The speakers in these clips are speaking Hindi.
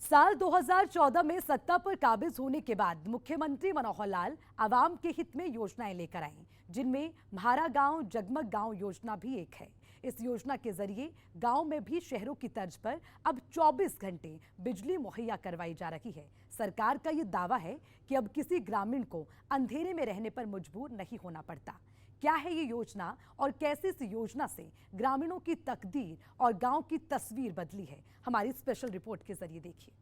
साल 2014 में सत्ता पर काबिज होने के बाद मुख्यमंत्री मनोहर लाल आवाम के हित में योजनाएं लेकर आए, जिनमें म्हारा गांव जगमग गांव योजना भी एक है। इस योजना के जरिए गांव में भी शहरों की तर्ज पर अब 24 घंटे बिजली मुहैया करवाई जा रही है। सरकार का ये दावा है कि अब किसी ग्रामीण को अंधेरे में रहने पर मजबूर नहीं होना पड़ता। क्या है ये योजना और कैसे इस योजना से ग्रामीणों की तकदीर और गांव की तस्वीर बदली है, हमारी स्पेशल रिपोर्ट के जरिए देखिए।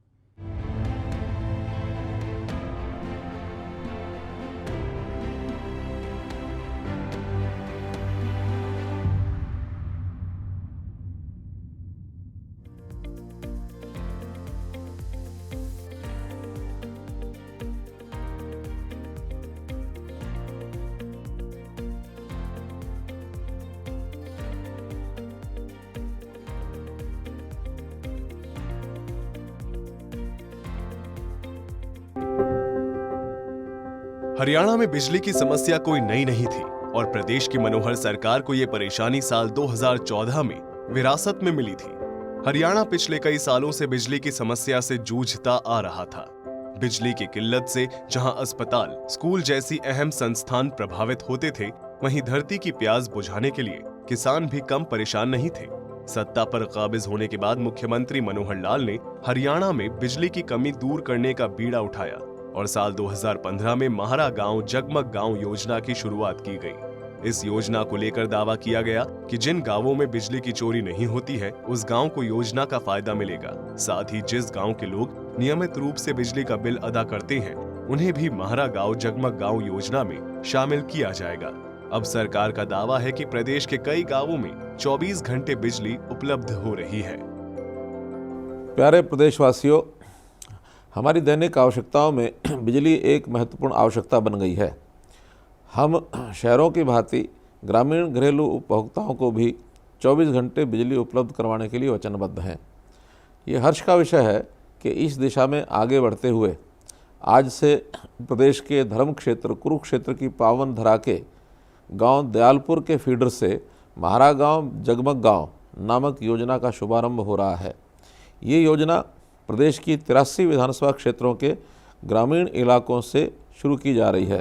हरियाणा में बिजली की समस्या कोई नई नहीं थी और प्रदेश की मनोहर सरकार को ये परेशानी साल 2014 में विरासत में मिली थी। हरियाणा पिछले कई सालों से बिजली की समस्या से जूझता आ रहा था। बिजली की किल्लत से जहां अस्पताल, स्कूल जैसी अहम संस्थान प्रभावित होते थे, वहीं धरती की प्यास बुझाने के लिए किसान भी कम परेशान नहीं थे। सत्ता पर काबिज होने के बाद मुख्यमंत्री मनोहर लाल ने हरियाणा में बिजली की कमी दूर करने का बीड़ा उठाया और साल 2015 में म्हारा गांव जगमग गांव योजना की शुरुआत की गई। इस योजना को लेकर दावा किया गया कि जिन गांवों में बिजली की चोरी नहीं होती है, उस गांव को योजना का फायदा मिलेगा। साथ ही जिस गांव के लोग नियमित रूप से बिजली का बिल अदा करते हैं, उन्हें भी म्हारा गांव जगमग गांव योजना में शामिल किया जाएगा। अब सरकार का दावा है कि प्रदेश के कई गाँवों में 24 घंटे बिजली उपलब्ध हो रही है। प्यारे प्रदेशवासियों, हमारी दैनिक आवश्यकताओं में बिजली एक महत्वपूर्ण आवश्यकता बन गई है। हम शहरों की भांति ग्रामीण घरेलू उपभोक्ताओं को भी 24 घंटे बिजली उपलब्ध करवाने के लिए वचनबद्ध हैं। ये हर्ष का विषय है कि इस दिशा में आगे बढ़ते हुए आज से प्रदेश के धर्म क्षेत्र कुरुक्षेत्र की पावन धरा के गांव दयालपुर के फीडर से म्हारा गांव जगमग गांव नामक योजना का शुभारंभ हो रहा है। ये योजना प्रदेश की 83 विधानसभा क्षेत्रों के ग्रामीण इलाकों से शुरू की जा रही है।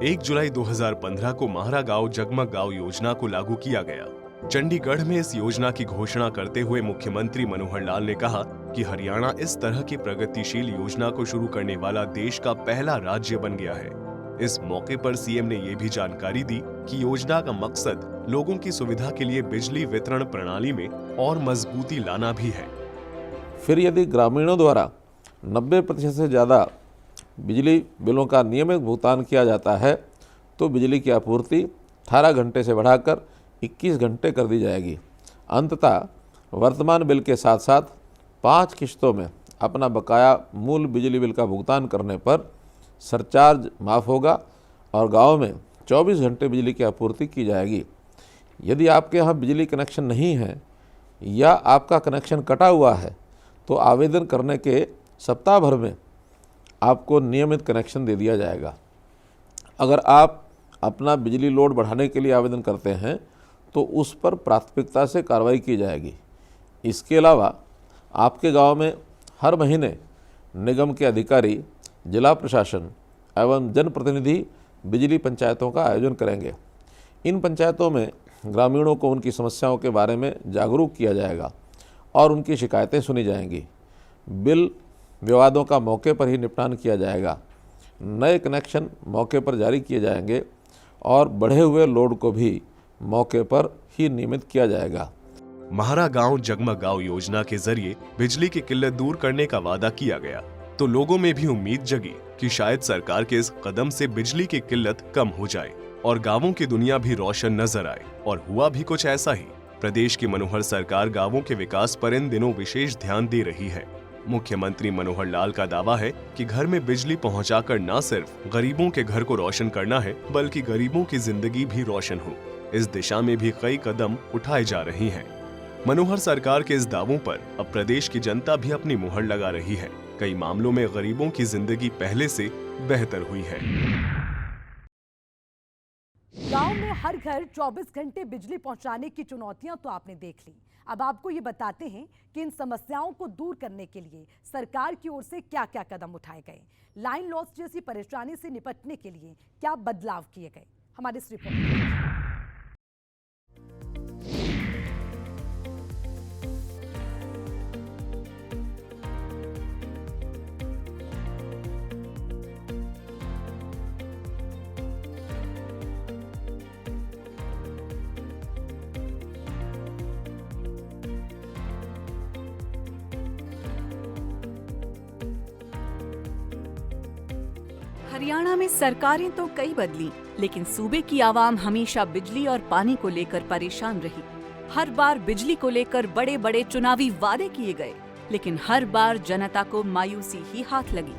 1 जुलाई 2015 को म्हारा गांव जगमग गांव योजना को लागू किया गया। चंडीगढ़ में इस योजना की घोषणा करते हुए मुख्यमंत्री मनोहर लाल ने कहा कि हरियाणा इस तरह की प्रगतिशील योजना को शुरू करने वाला देश का पहला राज्य बन गया है। इस मौके पर सीएम ने ये भी जानकारी दी कि योजना का मकसद लोगों की सुविधा के लिए बिजली वितरण प्रणाली में और मजबूती लाना भी है। फिर यदि ग्रामीणों द्वारा 90% से ज़्यादा बिजली बिलों का नियमित भुगतान किया जाता है तो बिजली की आपूर्ति 18 घंटे से बढ़ाकर 21 घंटे कर दी जाएगी। अंततः वर्तमान बिल के साथ साथ 5 किश्तों में अपना बकाया मूल बिजली बिल का भुगतान करने पर सरचार्ज माफ़ होगा और गांव में 24 घंटे बिजली की आपूर्ति की जाएगी। यदि आपके यहाँ बिजली कनेक्शन नहीं है या आपका कनेक्शन कटा हुआ है तो आवेदन करने के सप्ताह भर में आपको नियमित कनेक्शन दे दिया जाएगा। अगर आप अपना बिजली लोड बढ़ाने के लिए आवेदन करते हैं तो उस पर प्राथमिकता से कार्रवाई की जाएगी। इसके अलावा आपके गांव में हर महीने निगम के अधिकारी, जिला प्रशासन एवं जनप्रतिनिधि बिजली पंचायतों का आयोजन करेंगे। इन पंचायतों में ग्रामीणों को उनकी समस्याओं के बारे में जागरूक किया जाएगा और उनकी शिकायतें सुनी जाएंगी। बिल विवादों का मौके पर ही निपटान किया जाएगा। नए कनेक्शन मौके पर जारी किए जाएंगे और बढ़े हुए लोड को भी मौके पर ही नियमित किया जाएगा। म्हारा गांव जगमग गांव योजना के जरिए बिजली की किल्लत दूर करने का वादा किया गया तो लोगों में भी उम्मीद जगी कि शायद सरकार के इस कदम से बिजली की किल्लत कम हो जाए और गांवों की दुनिया भी रोशन नजर आए। और हुआ भी कुछ ऐसा ही। प्रदेश की मनोहर सरकार गांवों के विकास पर इन दिनों विशेष ध्यान दे रही है। मुख्यमंत्री मनोहर लाल का दावा है कि घर में बिजली पहुंचाकर न सिर्फ गरीबों के घर को रोशन करना है, बल्कि गरीबों की जिंदगी भी रोशन हो। इस दिशा में भी कई कदम उठाए जा रही हैं। मनोहर सरकार के इस दावों पर अब प्रदेश की जनता भी अपनी मुहर लगा रही है। कई मामलों में गरीबों की जिंदगी पहले से बेहतर हुई है। गांव में हर घर 24 घंटे बिजली पहुंचाने की चुनौतियां तो आपने देख ली। अब आपको ये बताते हैं कि इन समस्याओं को दूर करने के लिए सरकार की ओर से क्या क्या कदम उठाए गए, लाइन लॉस जैसी परेशानी से निपटने के लिए क्या बदलाव किए गए। हमारी इस रिपोर्ट में हरियाणा में सरकारें तो कई बदली, लेकिन सूबे की आवाम हमेशा बिजली और पानी को लेकर परेशान रही। हर बार बिजली को लेकर बड़े बड़े चुनावी वादे किए गए, लेकिन हर बार जनता को मायूसी ही हाथ लगी।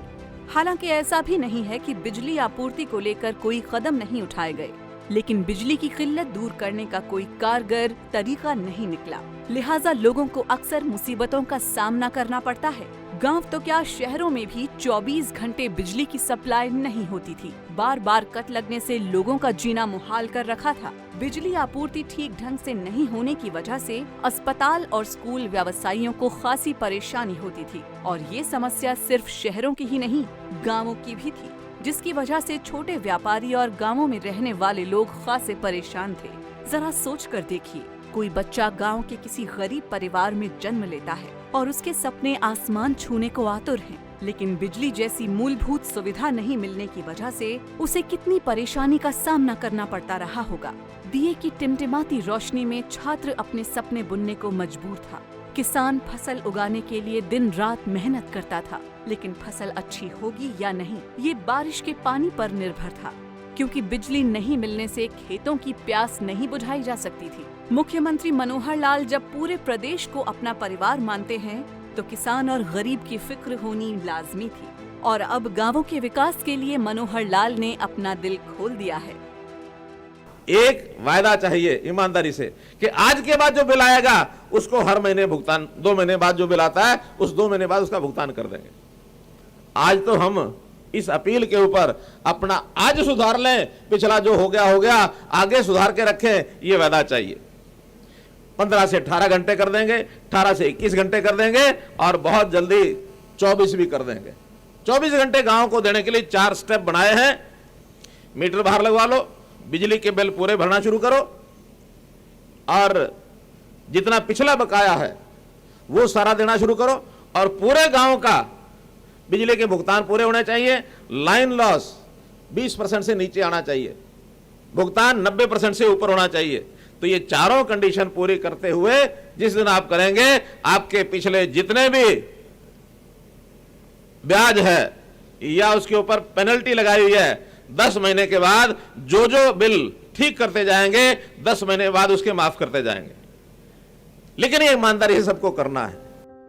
हालांकि ऐसा भी नहीं है कि बिजली आपूर्ति को लेकर कोई कदम नहीं उठाए गए, लेकिन बिजली की किल्लत दूर करने का कोई कारगर तरीका नहीं निकला। लिहाजा लोगों को अक्सर मुसीबतों का सामना करना पड़ता है। गांव तो क्या, शहरों में भी 24 घंटे बिजली की सप्लाई नहीं होती थी। बार बार कट लगने से लोगों का जीना मुहाल कर रखा था। बिजली आपूर्ति ठीक ढंग से नहीं होने की वजह से अस्पताल और स्कूल व्यवसायियों को खासी परेशानी होती थी। और ये समस्या सिर्फ शहरों की ही नहीं, गाँवों की भी थी, जिसकी वजह से छोटे व्यापारी और गाँवों में रहने वाले लोग खासे परेशान थे। जरा सोच कर देखिए, कोई बच्चा गांव के किसी गरीब परिवार में जन्म लेता है और उसके सपने आसमान छूने को आतुर हैं, लेकिन बिजली जैसी मूलभूत सुविधा नहीं मिलने की वजह से उसे कितनी परेशानी का सामना करना पड़ता रहा होगा। दिए की टिमटिमाती रोशनी में छात्र अपने सपने बुनने को मजबूर था। किसान फसल उगाने के लिए दिन रात मेहनत करता था, लेकिन फसल अच्छी होगी या नहीं, ये बारिश के पानी पर निर्भर था, क्योंकि बिजली नहीं मिलने से खेतों की प्यास नहीं बुझाई जा सकती थी। मुख्यमंत्री मनोहर लाल जब पूरे प्रदेश को अपना परिवार मानते हैं, तो किसान और गरीब की फिक्र होनी लाजमी थी। और अब गांवों के विकास के लिए मनोहर लाल ने अपना दिल खोल दिया है। एक वायदा चाहिए ईमानदारी से कि आज के बाद जो बिल आएगा उसको हर महीने भुगतान, 2 महीने बाद जो बिल आता है उस 2 महीने बाद उसका भुगतान कर देंगे। आज तो हम इस अपील के ऊपर अपना आज सुधार लें, पिछला जो हो गया आगे सुधार के रखें, ये वादा चाहिए। 15 से 18 घंटे कर देंगे, 18 से 21 घंटे कर देंगे और बहुत जल्दी 24 भी कर देंगे। 24 घंटे गांव को देने के लिए 4 स्टेप बनाए हैं। मीटर बाहर लगवा लो, बिजली के बिल पूरे भरना शुरू करो और जितना पिछला बकाया है वो सारा देना शुरू करो और पूरे गांव का बिजली के भुगतान पूरे होने चाहिए। लाइन लॉस 20% से नीचे आना चाहिए, भुगतान 90% से ऊपर होना चाहिए। तो ये चारों कंडीशन पूरी करते हुए जिस दिन आप करेंगे, आपके पिछले जितने भी ब्याज है या उसके ऊपर पेनल्टी लगाई हुई है, 10 महीने के बाद जो बिल ठीक करते जाएंगे, 10 महीने बाद उसके माफ करते जाएंगे। लेकिन ये ईमानदारी से सबको करना है।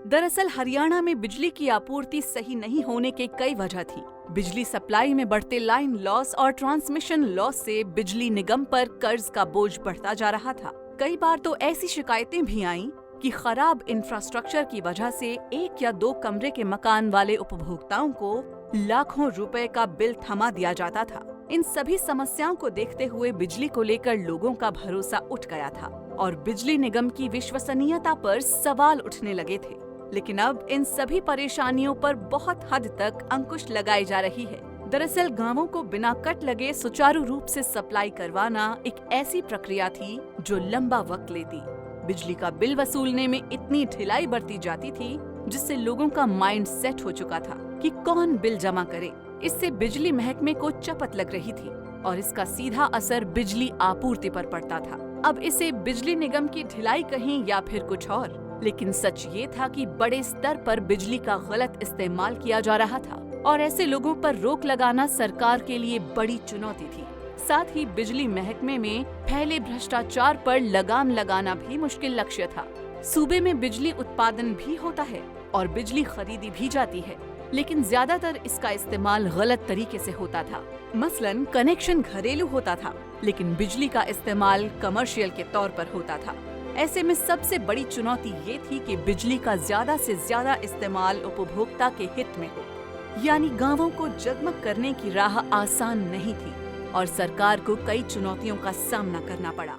दरअसल हरियाणा में बिजली की आपूर्ति सही नहीं होने के कई वजह थी। बिजली सप्लाई में बढ़ते लाइन लॉस और ट्रांसमिशन लॉस से बिजली निगम पर कर्ज का बोझ बढ़ता जा रहा था। कई बार तो ऐसी शिकायतें भी आईं कि खराब इंफ्रास्ट्रक्चर की वजह से 1 या 2 कमरे के मकान वाले उपभोक्ताओं को लाखों रुपए का बिल थमा दिया जाता था। इन सभी समस्याओं को देखते हुए बिजली को लेकर लोगों का भरोसा उठ गया था और बिजली निगम की विश्वसनीयता पर सवाल उठने लगे थे। लेकिन अब इन सभी परेशानियों पर बहुत हद तक अंकुश लगाई जा रही है। दरअसल गांवों को बिना कट लगे सुचारू रूप से सप्लाई करवाना एक ऐसी प्रक्रिया थी जो लंबा वक्त लेती। बिजली का बिल वसूलने में इतनी ढिलाई बरती जाती थी जिससे लोगों का माइंड सेट हो चुका था कि कौन बिल जमा करे। इससे बिजली महकमे को चपत लग रही थी और इसका सीधा असर बिजली आपूर्ति पर पड़ता था। अब इसे बिजली निगम की ढिलाई कहें या फिर कुछ और, लेकिन सच ये था कि बड़े स्तर पर बिजली का गलत इस्तेमाल किया जा रहा था और ऐसे लोगों पर रोक लगाना सरकार के लिए बड़ी चुनौती थी। साथ ही बिजली महकमे में फैले भ्रष्टाचार पर लगाम लगाना भी मुश्किल लक्ष्य था। सूबे में बिजली उत्पादन भी होता है और बिजली खरीदी भी जाती है, लेकिन ज्यादातर इसका इस्तेमाल गलत तरीके से होता था। मसलन कनेक्शन घरेलू होता था, लेकिन बिजली का इस्तेमाल कमर्शियल के तौर पर होता था। ऐसे में सबसे बड़ी चुनौती ये थी कि बिजली का ज्यादा से ज्यादा इस्तेमाल उपभोक्ता के हित में हो, यानी गांवों को जगमग करने की राह आसान नहीं थी। और सरकार को कई चुनौतियों का सामना करना पड़ा।